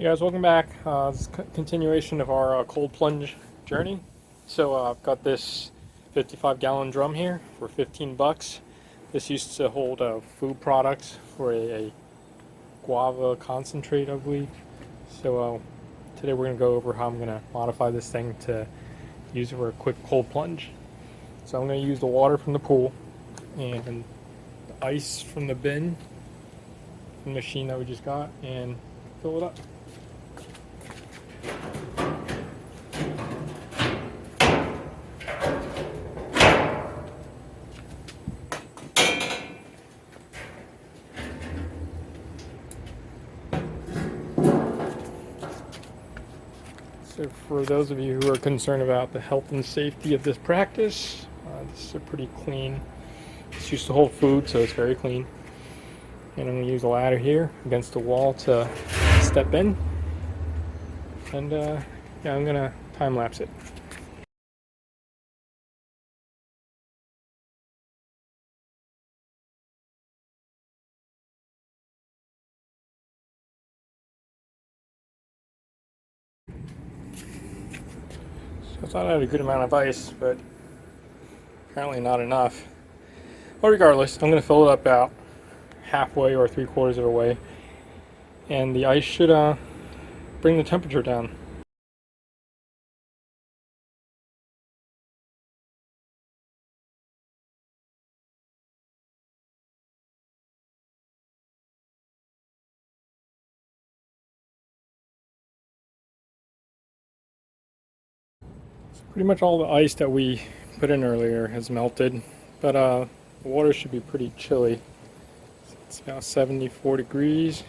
Hey guys, welcome back. This is a continuation of our cold plunge journey. So I've got this 55-gallon drum here for 15 bucks. This used to hold food products for a guava concentrate, I believe. So today we're going to go over how I'm going to modify this thing to use it for a quick cold plunge. So I'm going to use the water from the pool and the ice from the bin, from the machine that we just got, and fill it up. So for those of you who are concerned about the health and safety of this practice, this is a pretty clean. It's used to hold food, so it's very clean. And I'm going to use a ladder here against the wall to step in. And yeah, I'm going to time lapse it. So I thought I had a good amount of ice, but apparently not enough. Well, regardless, I'm going to fill it up about halfway or 3/4 of the way. And the ice should bring the temperature down. So pretty much all the ice that we put in earlier has melted, but the water should be pretty chilly. It's about 74 degrees.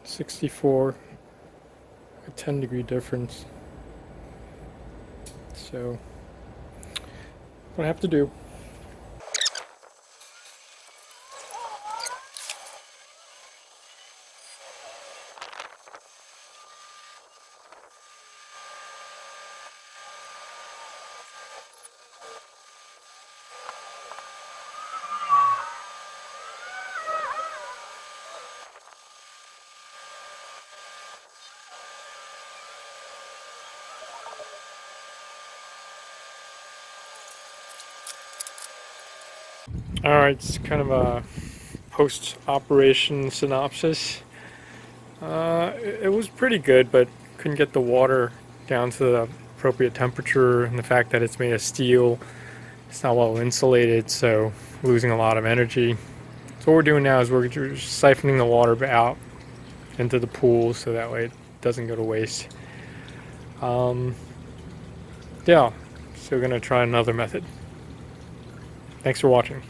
$64, a 10-degree difference. So, what I have to do. Alright, it's kind of a post-operation synopsis. It was pretty good, but couldn't get the water down to the appropriate temperature, and the fact that it's made of steel, it's not well insulated, so losing a lot of energy. So what we're doing now is we're just siphoning the water out into the pool so that way it doesn't go to waste. Yeah, so we're going to try another method. Thanks for watching.